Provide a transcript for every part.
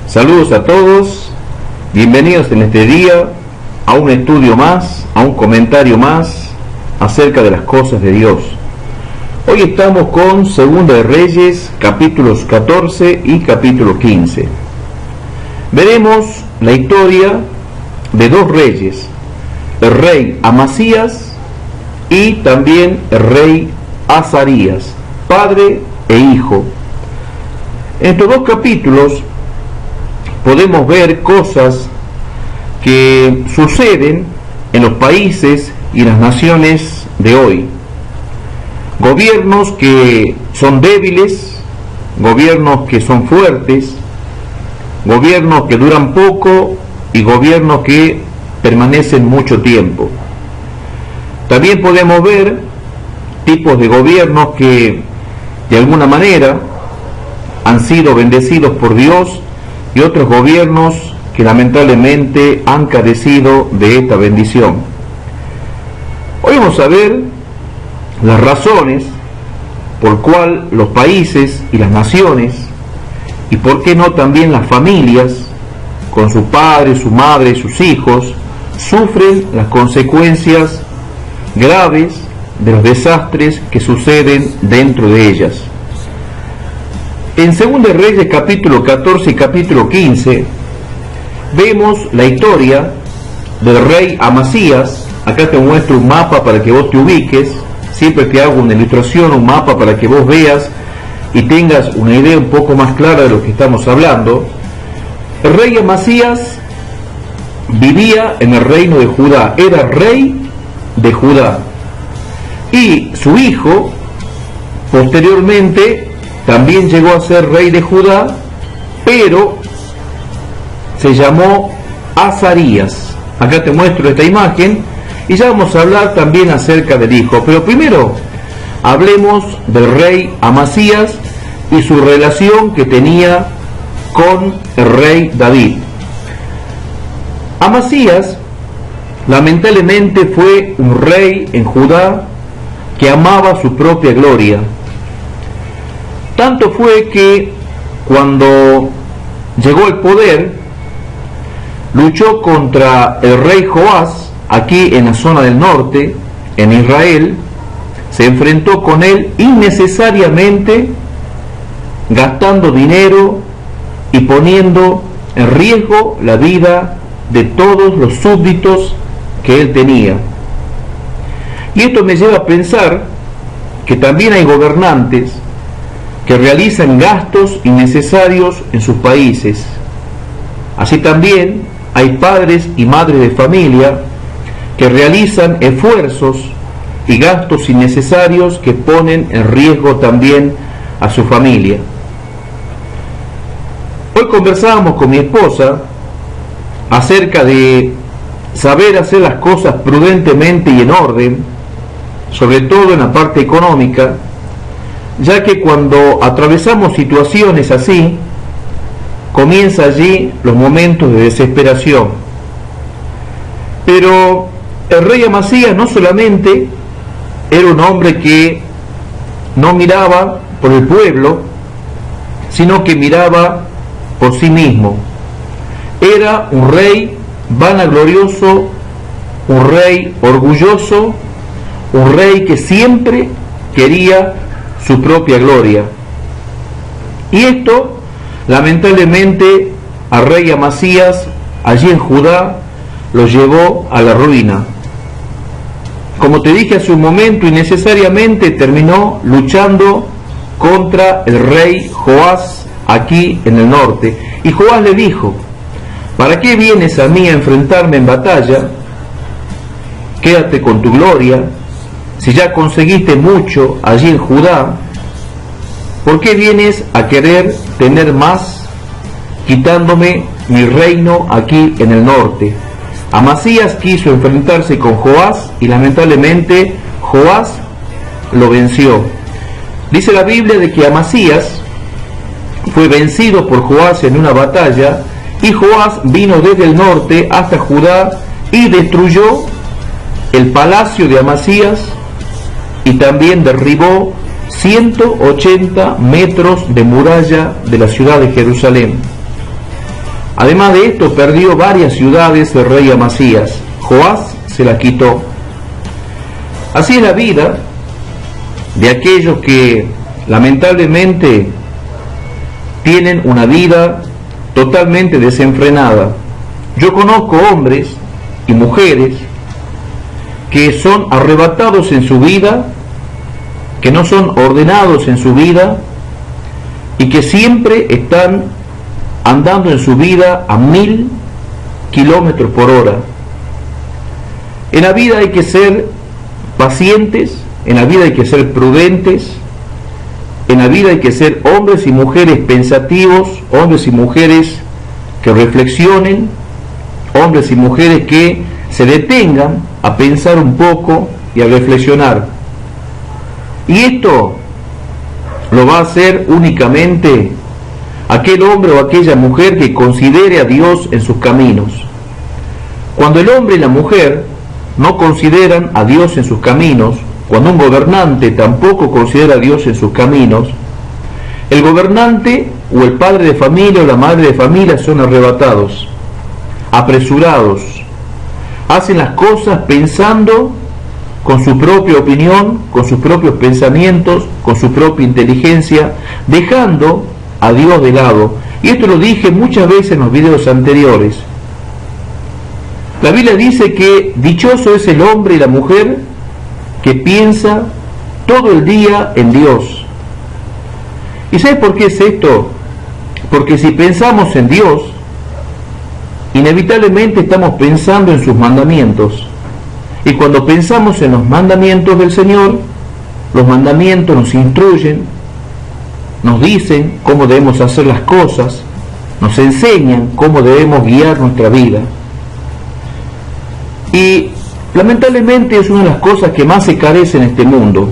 Saludos a todos, bienvenidos en este día a un estudio más, a un comentario más acerca de las cosas de Dios. Hoy estamos con Segunda de Reyes, capítulos 14 y capítulo 15. Veremos la historia de dos reyes, el rey Amasías y también el rey Azarías, padre e hijo. En estos dos capítulos podemos ver cosas que suceden en los países y las naciones de hoy. Gobiernos que son débiles, gobiernos que son fuertes, gobiernos que duran poco y gobiernos que permanecen mucho tiempo. También podemos ver tipos de gobiernos que de alguna manera han sido bendecidos por Dios y otros gobiernos que lamentablemente han carecido de esta bendición. Hoy vamos a ver las razones por cual los países y las naciones, y por qué no también las familias, con su padre, su madre, sus hijos, sufren las consecuencias graves de los desastres que suceden dentro de ellas. En Segunda de Reyes capítulo 14 y capítulo 15 vemos la historia del rey Amasías. Acá te muestro un mapa para que vos te ubiques. Siempre que hago una ilustración, un mapa para que vos veas y tengas una idea un poco más clara de lo que estamos hablando. El rey Amasías vivía en el reino de Judá, era rey de Judá, y su hijo posteriormente también llegó a ser rey de Judá, pero se llamó Azarías. Acá te muestro esta imagen y ya vamos a hablar también acerca del hijo. Pero primero hablemos del rey Amasías y su relación que tenía con el rey David. Amasías lamentablemente fue un rey en Judá que amaba su propia gloria. Tanto fue que cuando llegó al poder, luchó contra el rey Joás, aquí en la zona del norte, en Israel, se enfrentó con él innecesariamente, gastando dinero y poniendo en riesgo la vida de todos los súbditos que él tenía. Y esto me lleva a pensar que también hay gobernantes que realizan gastos innecesarios en sus países. Así también hay padres y madres de familia que realizan esfuerzos y gastos innecesarios que ponen en riesgo también a su familia. Hoy conversábamos con mi esposa acerca de saber hacer las cosas prudentemente y en orden, sobre todo en la parte económica, ya que cuando atravesamos situaciones así, comienza allí los momentos de desesperación. Pero el rey Amasías no solamente era un hombre que no miraba por el pueblo, sino que miraba por sí mismo. Era un rey vanaglorioso, un rey orgulloso, un rey que siempre quería su propia gloria. Y esto lamentablemente al rey Amasías allí en Judá lo llevó a la ruina. Como te dije hace un momento, innecesariamente terminó luchando contra el rey Joás aquí en el norte. Y Joás le dijo: ¿para qué vienes a mí a enfrentarme en batalla? Quédate con tu gloria. Si ya conseguiste mucho allí en Judá, ¿por qué vienes a querer tener más, quitándome mi reino aquí en el norte? Amasías quiso enfrentarse con Joás y lamentablemente Joás lo venció. Dice la Biblia de que Amasías fue vencido por Joás en una batalla, y Joás vino desde el norte hasta Judá y destruyó el palacio de Amasías y también derribó 180 metros de muralla de la ciudad de Jerusalén. Además de esto, perdió varias ciudades el rey Amasías. Joás se las quitó. Así es la vida de aquellos que lamentablemente tienen una vida totalmente desenfrenada. Yo conozco hombres y mujeres que son arrebatados en su vida, que no son ordenados en su vida y que siempre están andando en su vida a 1000 kilómetros por hora. En la vida hay que ser pacientes, en la vida hay que ser prudentes, en la vida hay que ser hombres y mujeres pensativos, hombres y mujeres que reflexionen, hombres y mujeres que se detengan a pensar un poco y a reflexionar. Y esto lo va a hacer únicamente aquel hombre o aquella mujer que considere a Dios en sus caminos. Cuando el hombre y la mujer no consideran a Dios en sus caminos, cuando un gobernante tampoco considera a Dios en sus caminos, el gobernante o el padre de familia o la madre de familia son arrebatados, apresurados, hacen las cosas pensando con su propia opinión, con sus propios pensamientos, con su propia inteligencia, dejando a Dios de lado. Y esto lo dije muchas veces en los videos anteriores. La Biblia dice que dichoso es el hombre y la mujer que piensa todo el día en Dios. ¿Y sabes por qué es esto? Porque si pensamos en Dios, inevitablemente estamos pensando en sus mandamientos. Y cuando pensamos en los mandamientos del Señor, los mandamientos nos instruyen, nos dicen cómo debemos hacer las cosas, nos enseñan cómo debemos guiar nuestra vida. Y lamentablemente es una de las cosas que más se carece en este mundo.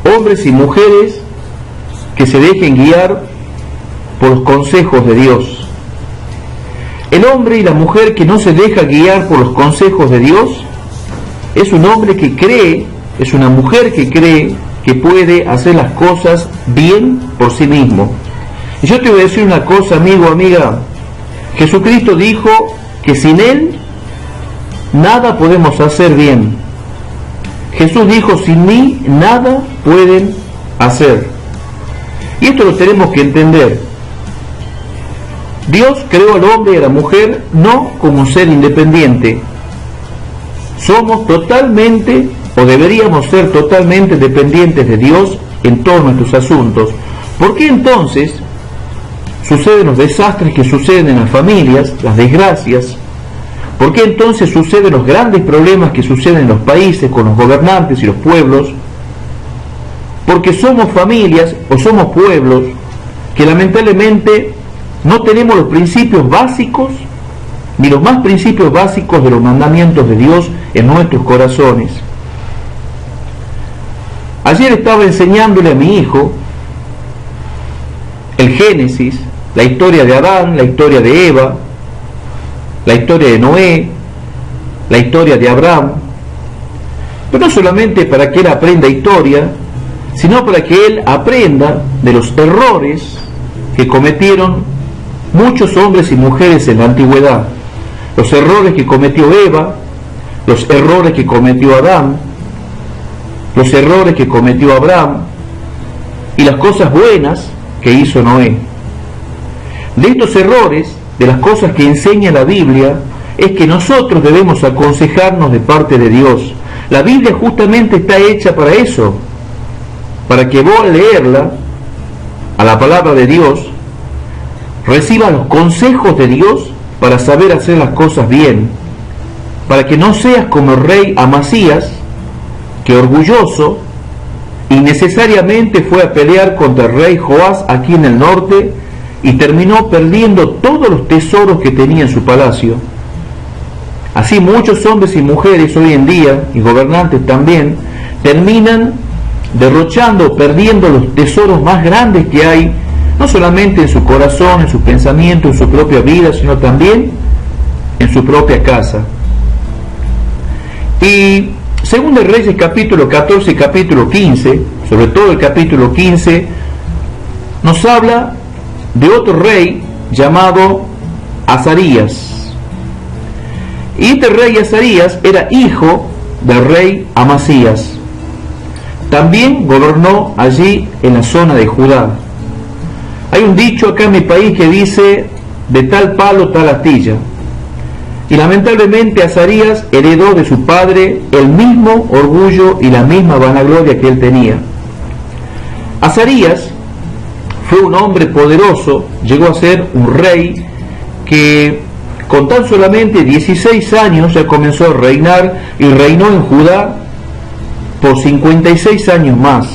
Hombres y mujeres que se dejen guiar por los consejos de Dios. El hombre y la mujer que no se deja guiar por los consejos de Dios es un hombre que cree, es una mujer que cree que puede hacer las cosas bien por sí mismo. Y yo te voy a decir una cosa, amigo, amiga. Jesucristo dijo que sin Él nada podemos hacer bien. Jesús dijo, sin mí nada pueden hacer. Y esto lo tenemos que entender. Dios creó al hombre y a la mujer no como un ser independiente. Somos totalmente, o deberíamos ser totalmente dependientes de Dios en todos nuestros asuntos. ¿Por qué entonces suceden los desastres que suceden en las familias, las desgracias? ¿Por qué entonces suceden los grandes problemas que suceden en los países con los gobernantes y los pueblos? Porque somos familias o somos pueblos que lamentablemente no tenemos los principios básicos, ni los más principios básicos de los mandamientos de Dios en nuestros corazones. Ayer estaba enseñándole a mi hijo el Génesis, la historia de Adán, la historia de Eva, la historia de Noé, la historia de Abraham, pero no solamente para que él aprenda historia, sino para que él aprenda de los errores que cometieron muchos hombres y mujeres en la antigüedad, los errores que cometió Eva, los errores que cometió Adán, los errores que cometió Abraham y las cosas buenas que hizo Noé. De estos errores, de las cosas que enseña la Biblia, es que nosotros debemos aconsejarnos de parte de Dios. La Biblia justamente está hecha para eso, para que vos al leerla, a la palabra de Dios, reciba los consejos de Dios para saber hacer las cosas bien, para que no seas como el rey Amasías, que orgulloso innecesariamente fue a pelear contra el rey Joás aquí en el norte y terminó perdiendo todos los tesoros que tenía en su palacio. Así muchos hombres y mujeres hoy en día, y gobernantes también, terminan derrochando, perdiendo los tesoros más grandes que hay, no solamente en su corazón, en su pensamiento, en su propia vida, sino también en su propia casa. Y según de Reyes capítulo 14 y capítulo 15, sobre todo el capítulo 15, nos habla de otro rey llamado Azarías. Y este rey Azarías era hijo del rey Amasías. También gobernó allí en la zona de Judá. Hay un dicho acá en mi país que dice: de tal palo tal astilla. Y lamentablemente Azarías heredó de su padre el mismo orgullo y la misma vanagloria que él tenía. Azarías fue un hombre poderoso, llegó a ser un rey que con tan solamente 16 años ya comenzó a reinar, y reinó en Judá por 56 años más.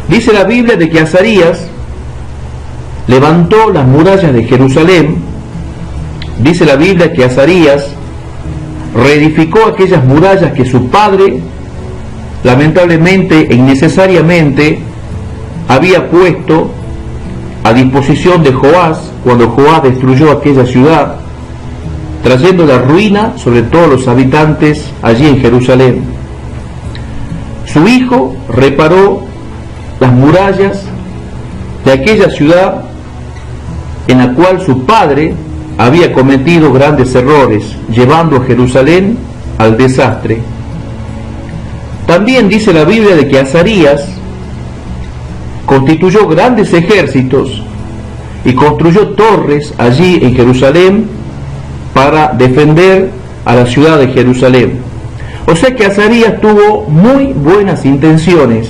Dice la Biblia de que Azarías levantó las murallas de Jerusalén. Dice la Biblia que Azarías reedificó aquellas murallas que su padre lamentablemente e innecesariamente había puesto a disposición de Joás cuando Joás destruyó aquella ciudad, trayendo la ruina sobre todos los habitantes allí en Jerusalén. Su hijo reparó las murallas de aquella ciudad en la cual su padre había cometido grandes errores, llevando a Jerusalén al desastre. También dice la Biblia de que Azarías constituyó grandes ejércitos y construyó torres allí en Jerusalén para defender a la ciudad de Jerusalén. O sea que Azarías tuvo muy buenas intenciones,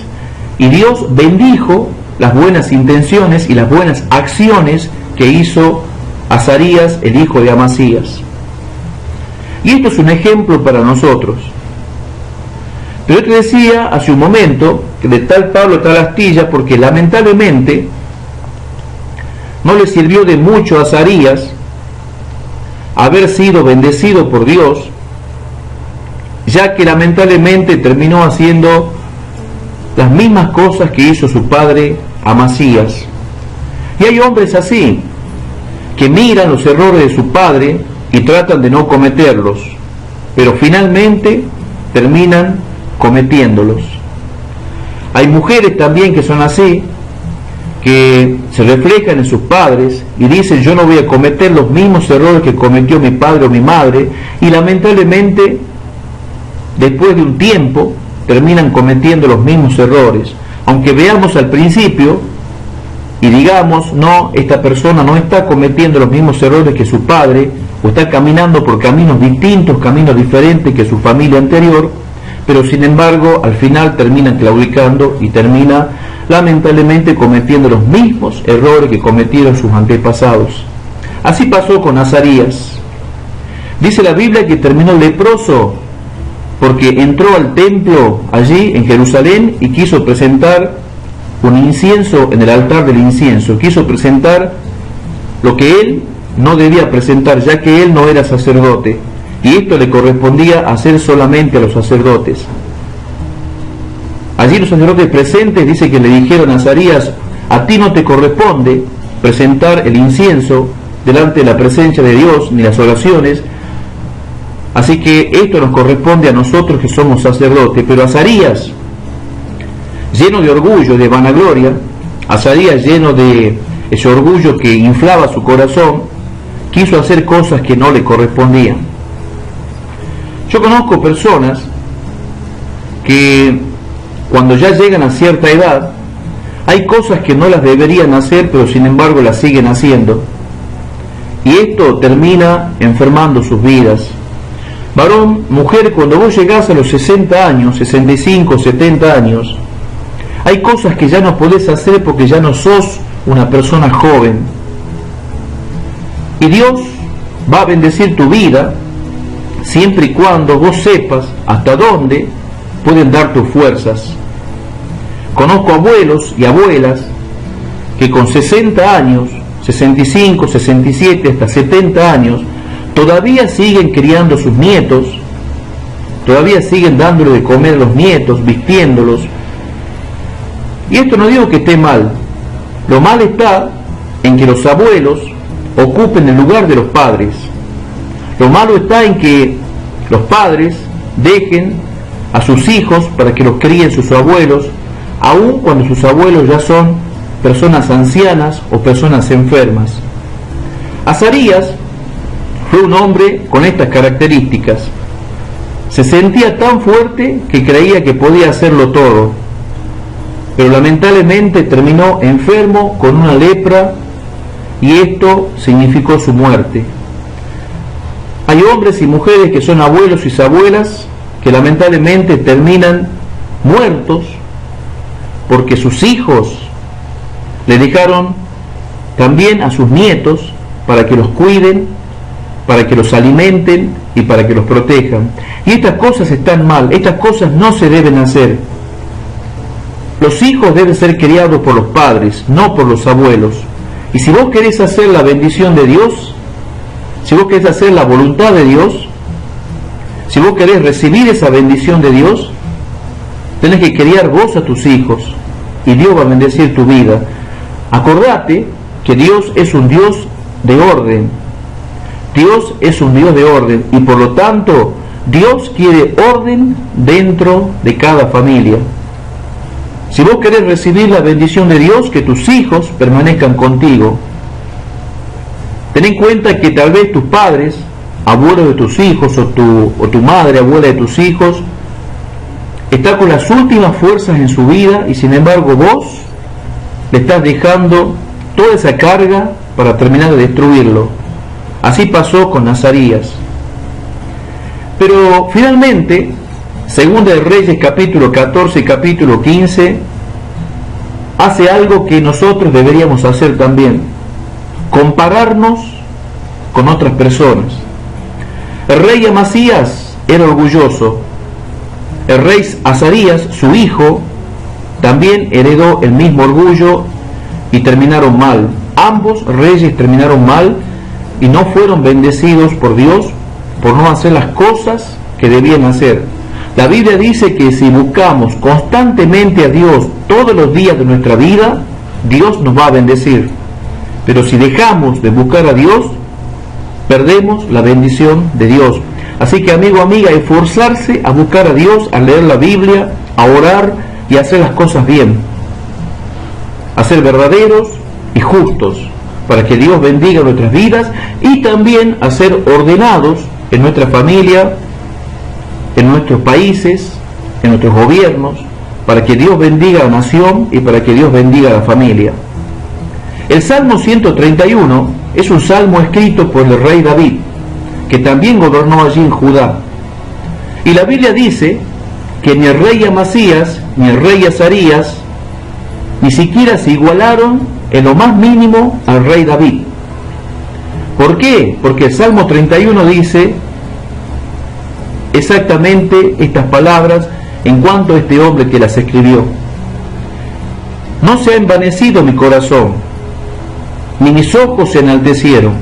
y Dios bendijo las buenas intenciones y las buenas acciones que hizo Azarías, el hijo de Amasías. Y esto es un ejemplo para nosotros. Pero yo te decía hace un momento que de tal palo tal astilla, porque lamentablemente no le sirvió de mucho a Azarías haber sido bendecido por Dios, ya que lamentablemente terminó haciendo las mismas cosas que hizo su padre Amasías. Y hay hombres así, que miran los errores de su padre y tratan de no cometerlos, pero finalmente terminan cometiéndolos. Hay mujeres también que son así, que se reflejan en sus padres y dicen: yo no voy a cometer los mismos errores que cometió mi padre o mi madre, y lamentablemente después de un tiempo terminan cometiendo los mismos errores, aunque veamos al principio y digamos: no, esta persona no está cometiendo los mismos errores que su padre, o está caminando por caminos distintos, caminos diferentes que su familia anterior, pero sin embargo al final termina claudicando y termina lamentablemente cometiendo los mismos errores que cometieron sus antepasados. Así pasó con Azarías. Dice la Biblia que terminó leproso porque entró al templo allí en Jerusalén y quiso presentar un incienso en el altar del incienso, quiso presentar lo que él no debía presentar, ya que él no era sacerdote, y esto le correspondía hacer solamente a los sacerdotes. Allí los sacerdotes presentes dice que le dijeron a Azarías: a ti no te corresponde presentar el incienso delante de la presencia de Dios, ni las oraciones, así que esto nos corresponde a nosotros que somos sacerdotes. Pero Azarías, lleno de orgullo, de vanagloria, Azarías, lleno de ese orgullo que inflaba su corazón, quiso hacer cosas que no le correspondían. Yo conozco personas que cuando ya llegan a cierta edad, hay cosas que no las deberían hacer, pero sin embargo las siguen haciendo, y esto termina enfermando sus vidas. Varón, mujer, cuando vos llegás a los 60 años, 65, 70 años, hay cosas que ya no podés hacer porque ya no sos una persona joven. Y Dios va a bendecir tu vida siempre y cuando vos sepas hasta dónde pueden dar tus fuerzas. Conozco abuelos y abuelas que con 60 años, 65, 67, hasta 70 años, todavía siguen criando sus nietos, todavía siguen dándole de comer a los nietos, vistiéndolos. Y esto no digo que esté mal, lo mal está en que los abuelos ocupen el lugar de los padres. Lo malo está en que los padres dejen a sus hijos para que los críen sus abuelos, aun cuando sus abuelos ya son personas ancianas o personas enfermas. Azarías fue un hombre con estas características. Se sentía tan fuerte que creía que podía hacerlo todo, pero lamentablemente terminó enfermo con una lepra y esto significó su muerte. Hay hombres y mujeres que son abuelos y bisabuelas que lamentablemente terminan muertos porque sus hijos le dejaron también a sus nietos para que los cuiden, para que los alimenten y para que los protejan. Y estas cosas están mal, estas cosas no se deben hacer. Los hijos deben ser criados por los padres, no por los abuelos. Y si vos querés hacer la bendición de Dios, si vos querés hacer la voluntad de Dios, si vos querés recibir esa bendición de Dios, tenés que criar vos a tus hijos y Dios va a bendecir tu vida. Acordate que Dios es un Dios de orden. Dios es un Dios de orden y por lo tanto Dios quiere orden dentro de cada familia. Si vos querés recibir la bendición de Dios, que tus hijos permanezcan contigo, ten en cuenta que tal vez tus padres, abuelos de tus hijos, o tu madre, abuela de tus hijos, está con las últimas fuerzas en su vida y sin embargo vos le estás dejando toda esa carga para terminar de destruirlo. Así pasó con Azarías. Pero finalmente, Segunda de Reyes capítulo 14 y capítulo 15 hace algo que nosotros deberíamos hacer también: compararnos con otras personas. El rey Amasías era orgulloso. El rey Azarías, su hijo, también heredó el mismo orgullo y terminaron mal. Ambos reyes terminaron mal y no fueron bendecidos por Dios por no hacer las cosas que debían hacer. La Biblia dice que si buscamos constantemente a Dios todos los días de nuestra vida, Dios nos va a bendecir. Pero si dejamos de buscar a Dios, perdemos la bendición de Dios. Así que, amigo, amiga, esforzarse a buscar a Dios, a leer la Biblia, a orar y a hacer las cosas bien, a ser verdaderos y justos, para que Dios bendiga nuestras vidas, y también a ser ordenados en nuestra familia, en nuestros países, en nuestros gobiernos, para que Dios bendiga a la nación y para que Dios bendiga a la familia. El Salmo 131 es un salmo escrito por el rey David, que también gobernó allí en Judá. Y la Biblia dice que ni el rey Amasías ni el rey Azarías ni siquiera se igualaron en lo más mínimo al rey David. ¿Por qué? Porque el Salmo 31 dice exactamente estas palabras en cuanto a este hombre que las escribió: no se ha envanecido mi corazón, ni mis ojos se enaltecieron,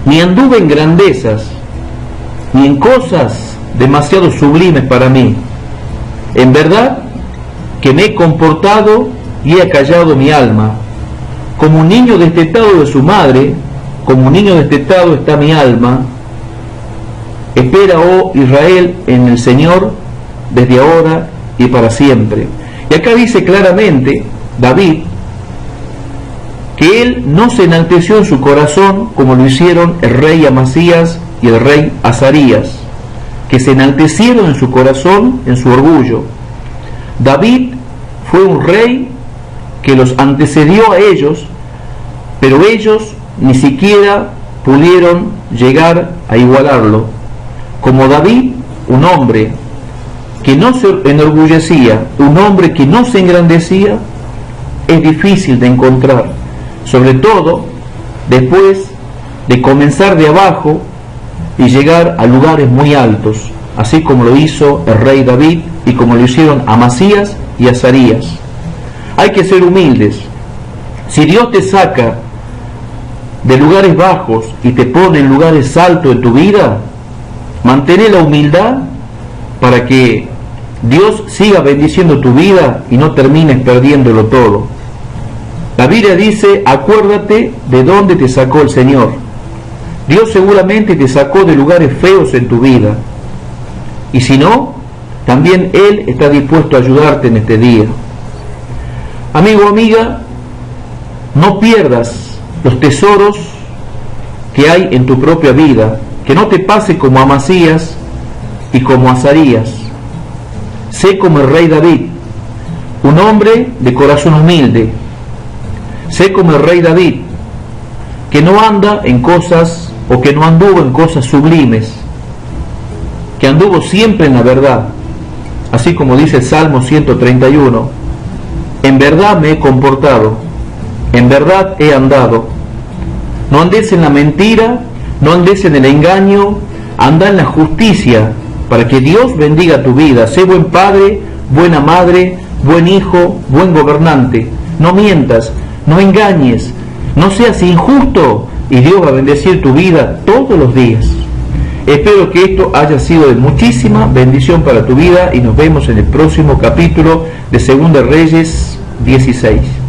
ni anduve en grandezas, ni en cosas demasiado sublimes para mí. En verdad que me he comportado y he acallado mi alma. Como un niño destetado de su madre, como un niño destetado está mi alma. Espera, oh Israel, en el Señor, desde ahora y para siempre. Y acá dice claramente David que él no se enalteció en su corazón como lo hicieron el rey Amasías y el rey Azarías, que se enaltecieron en su corazón, en su orgullo. David fue un rey que los antecedió a ellos, pero ellos ni siquiera pudieron llegar a igualarlo. Como David, un hombre que no se enorgullecía, un hombre que no se engrandecía, es difícil de encontrar, sobre todo después de comenzar de abajo y llegar a lugares muy altos, así como lo hizo el rey David y como lo hicieron Amasías y Azarías. Hay que ser humildes. Si Dios te saca de lugares bajos y te pone en lugares altos en tu vida, mantén la humildad para que Dios siga bendiciendo tu vida y no termines perdiéndolo todo. La Biblia dice: acuérdate de dónde te sacó el Señor. Dios seguramente te sacó de lugares feos en tu vida, y si no, también Él está dispuesto a ayudarte en este día. Amigo, amiga, no pierdas los tesoros que hay en tu propia vida, que no te pase como a Amasías y como a Azarías. Sé como el rey David, un hombre de corazón humilde. Sé como el rey David, que no anda en cosas, o que no anduvo en cosas sublimes, que anduvo siempre en la verdad, así como dice el Salmo 131, en verdad me he comportado, en verdad he andado. No andes en la mentira, no andes en el engaño, anda en la justicia, para que Dios bendiga tu vida. Sé buen padre, buena madre, buen hijo, buen gobernante. No mientas, no engañes, no seas injusto, y Dios va a bendecir tu vida todos los días. Espero que esto haya sido de muchísima bendición para tu vida, y nos vemos en el próximo capítulo de Segunda Reyes 16.